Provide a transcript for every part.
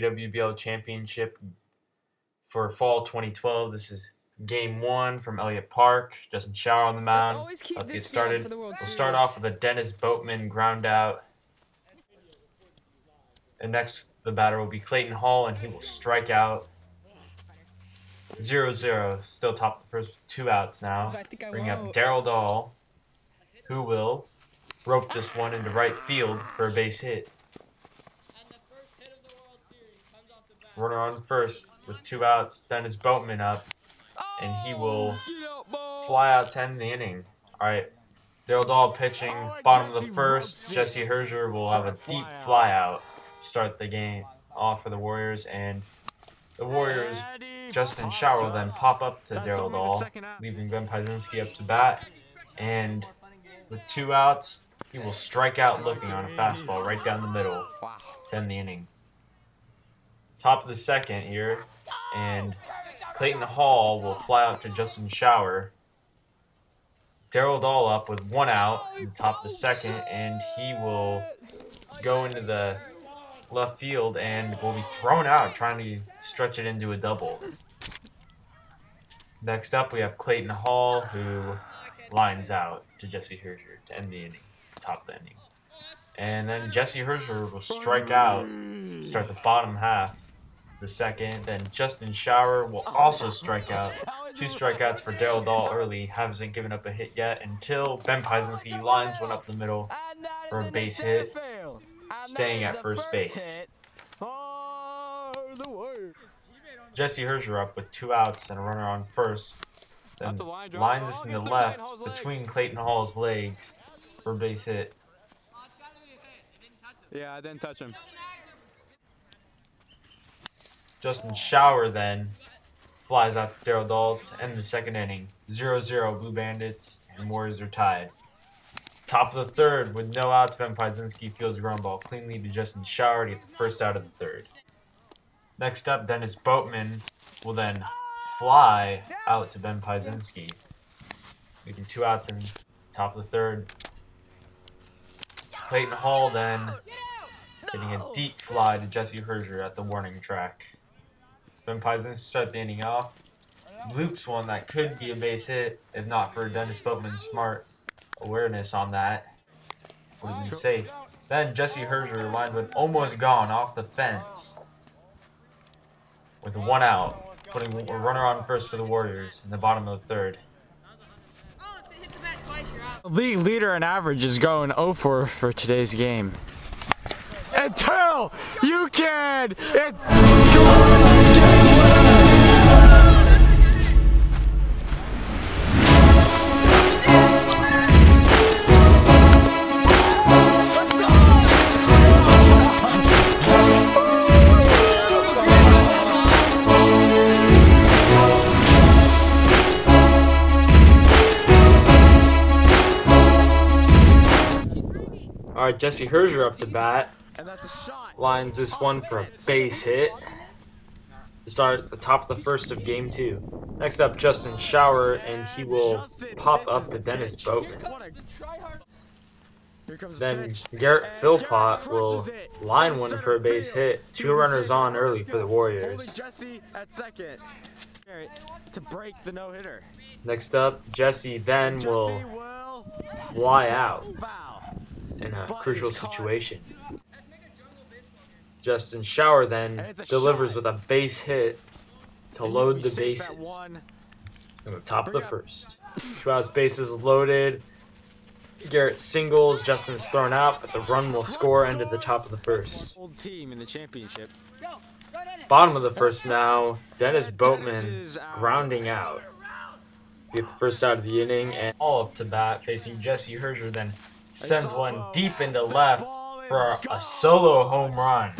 AWBL Championship for Fall 2012. This is Game 1 from Elliott Park. Justin Shower on the mound. Let's get started. We'll start off with a Dennis Boatman ground out. And next, the batter will be Clayton Hall, and he will strike out. 0-0. Still top the first, 2 outs now. Bring up Darryl Dahl, who will rope this one into right field for a base hit. Runner on first with 2 outs. Dennis Boatman up, and he will fly out to end the inning. All right, Darryl Dahl pitching, bottom of the first. Jesse Herger will have a deep fly out, start the game off for the Warriors, and the Warriors, Justin Shower will then pop up to Darryl Dahl, leaving Ben Piesinski up to bat, and with 2 outs, he will strike out looking on a fastball right down the middle to end the inning. Top of the second here, and Clayton Hall will fly out to Justin Shower. Darryl Dahl up with 1 out in the top of the second, and he will go into the left field and will be thrown out trying to stretch it into a double. Next up, we have Clayton Hall, who lines out to Jesse Herger to end the inning, top of the inning. And then Jesse Herger will strike out, start the bottom half the second. Then Justin Shower will also strike out. 2 strikeouts for Darryl Dahl early. Hasn't given up a hit yet until Ben Piesinski lines one up the middle for a base hit, staying at first base. Jesse Herger up with 2 outs and a runner on first. Then lines this in the left between Clayton Hall's legs for a base hit. Yeah, I didn't touch him. Justin Shower then flies out to Darryl Dahl to end the second inning. 0-0 Blue Bandits, and Warriors are tied. Top of the third with no outs, Ben Piesinski fields a ground ball cleanly to Justin Shower to get the first out of the third. Next up, Dennis Boatman will then fly out to Ben Piesinski, leaving 2 outs in top of the third. Clayton Hall then hitting a deep fly to Jesse Herger at the warning track. Ben Piesinski start the inning off. Bloops one that could be a base hit if not for Dennis Boatman's smart awareness on that. Would have been safe. Then Jesse Herger lines one almost gone off the fence with 1 out, putting a runner on first for the Warriors in the bottom of the third. League leader in average is going 0 for today's game. Until you can! Alright, Jesse Herger up to bat. Lines this one for a base hit to start at the top of the first of Game 2. Next up, Justin Shower, and he will pop up to Dennis Boatman. Then Garrett Philpott will line one for a base hit. 2 runners on early for the Warriors. Next up, Jesse then will fly out in a crucial situation. Justin Shower then delivers with a base hit to load the bases in the top of the first. 2 outs, bases loaded. Garrett singles, Justin's thrown out, but the run will score into the top of the first. Bottom of the first now, Dennis Boatman grounding out to get the first out of the inning, and all up to bat facing Jesse Herger, then sends one deep into left for a solo home run.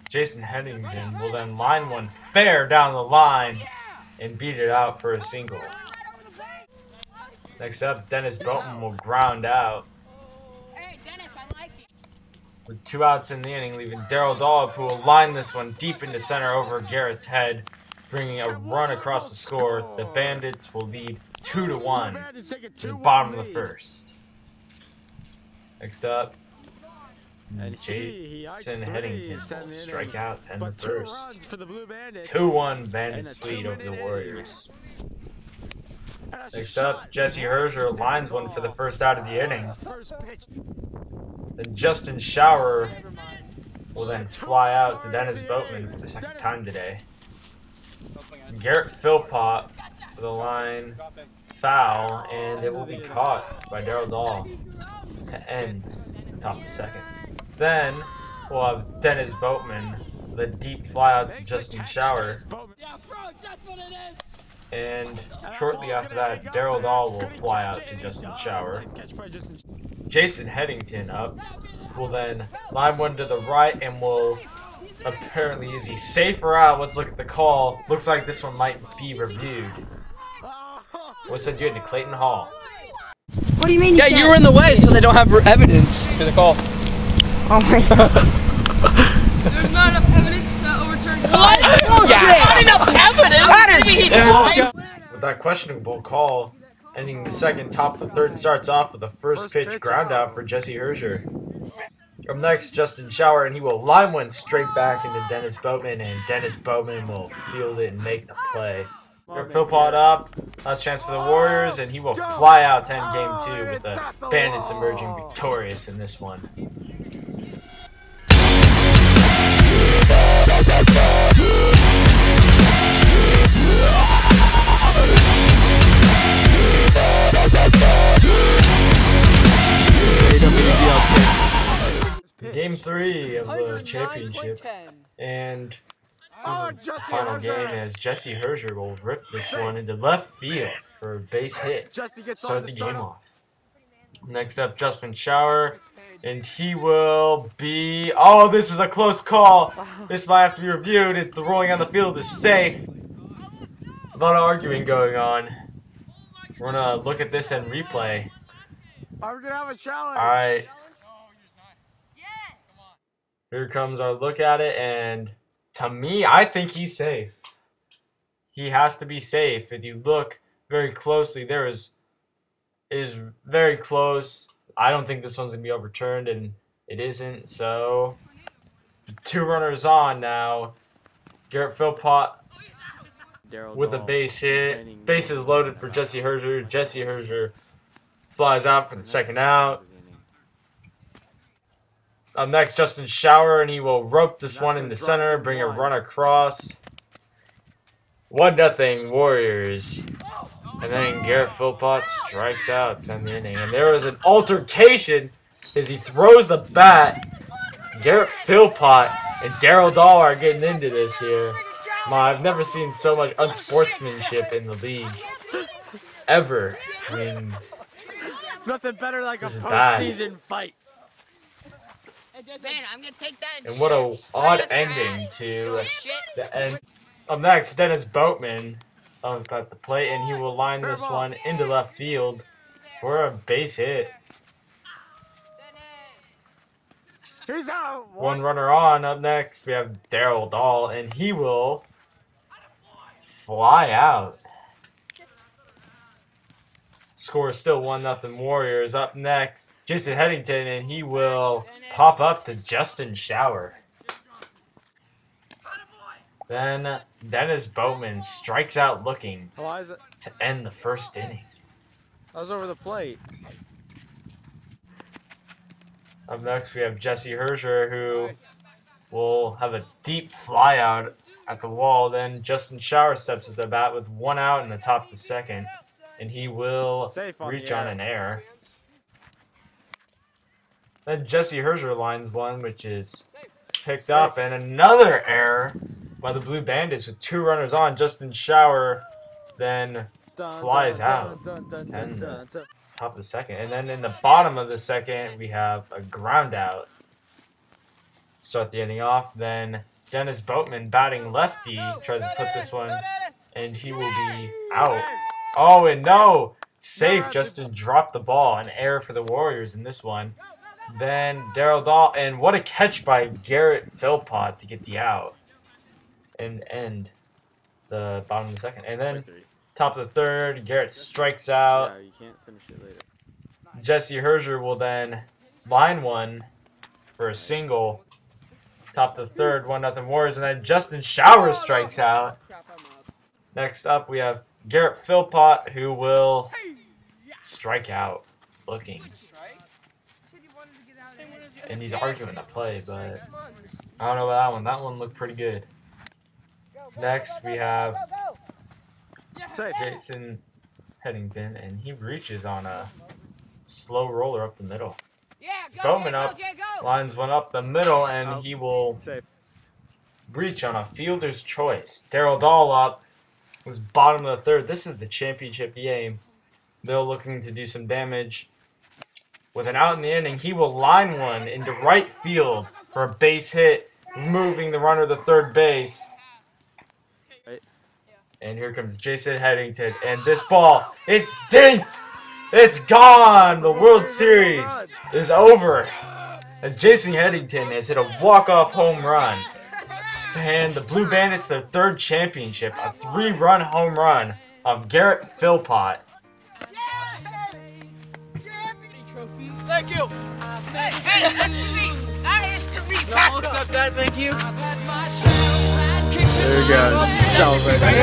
Jason Henningsen will then line one fair down the line and beat it out for a single. Next up, Dennis Boatman will ground out. with 2 outs in the inning, leaving Daryl Dollop, who will line this one deep into center over Garrett's head, bringing a run across the score. The Bandits will lead 2-1 in the bottom of the first. Next up, Jason Headington will strike out 10 the first. 2-1 Bandits lead over the Warriors. Next up, Jesse Herger lines one for the first out of the inning. Then Justin Shower will then fly out to Dennis Boatman for the second time today. Garrett Philpott with a line foul, and it will be caught by Daryl Dahl to end the top of the second. Then we'll have Dennis Boatman with a deep fly out to Justin Shower. And shortly after that, Daryl Dahl will fly out to Justin Shower. Jason Headington up will then line one to the right and will apparently, is he safe or out? Let's look at the call. Looks like this one might be reviewed. What's that doing to Clayton Hall? What do you mean? You were in the way, so they don't have evidence for the call. Oh my god. There's not enough evidence to overturn. What? Oh, Not enough evidence. With that questionable call, ending the second, top of the third starts off with a first pitch ground out for Jesse Herger. Up next, Justin Shower, and he will line one straight back into Dennis Boatman, and Dennis Boatman will field it and make the play. Philpott up, last chance for the Warriors, and he will fly out to end game 2 with the Bandits emerging victorious in this one. Game 3 of the championship, and this is the final game as Jesse Herger will rip this one into left field for a base hit to start the game off. Next up, Justin Shower, and he will be... Oh, this is a close call. This might have to be reviewed. The rolling on the field is safe. A lot of arguing going on. We're going to look at this and replay. Are we going to have a challenge? All right. Here comes our look at it, and to me, I think he's safe. He has to be safe. If you look very closely, there is very close. I don't think this one's going to be overturned, and it isn't. So, 2 runners on now. Garrett Philpott with a base hit. Bases loaded for Jesse Herger. Jesse Herger flies out for the second out. Up next, Justin Shower, and he will rope this one in the center, bring a run across. 1-0 Warriors. And then Garrett Philpott strikes out to end the inning. And there was an altercation as he throws the bat. Garrett Philpott and Daryl Dahl are getting into this here. I've never seen so much unsportsmanship in the league. Ever. I mean, nothing better like a postseason fight. Man, I'm gonna take that. And what a odd ending to the end. Up next, Dennis Boatman up at the plate, and he will line this one into left field for a base hit. He's out. 1 runner on. Up next, we have Daryl Dahl, and he will fly out. Score is still 1-0 Warriors. Up next, Jason Headington, and he will pop up to Justin Shower. Then Dennis Boatman strikes out looking to end the first inning. I was over the plate. Up next, we have Jesse Herger, who will have a deep fly out at the wall. Then Justin Shower steps at the bat with 1 out in the top of the second, and he will reach on an error. Then Jesse Herger lines one, which is picked up, and another error by the Blue Bandits with 2 runners on. Justin Shower then flies out. Top of the second. And then in the bottom of the second, we have a ground out. Start the inning off. Then Dennis Boatman batting lefty tries to put this one, and he will be out. Oh, and no! Safe. Justin dropped the ball. An error for the Warriors in this one. Then Daryl Dahl, and what a catch by Garrett Philpott to get the out and end the bottom of the second. And then top of the third, Garrett strikes out. Yeah, you can't finish it later. Jesse Herzer will then line one for a single. Top of the third, 1-0 Warriors, and then Justin Showers strikes out. Next up, we have Garrett Philpott, who will strike out, looking. And he's arguing the play, but I don't know about that one. That one looked pretty good. Next, we have Jason Headington, and he reaches on a slow roller up the middle. Bowman up, lines one up the middle, and he will reach on a fielder's choice. Daryl Dahl up was bottom of the third. This is the championship game. They're looking to do some damage. With an out in the inning, he will line one into right field for a base hit, moving the runner to third base. And here comes Jason Headington, and this ball, it's deep! It's gone! The World Series is over as Jason Headington has hit a walk-off home run to hand the Blue Bandits their third championship, a 3-run home run of Garrett Philpott. Thank you. Hey, that's to me. That is to me. I'll accept that, thank you. There we go. Celebrate. Hey,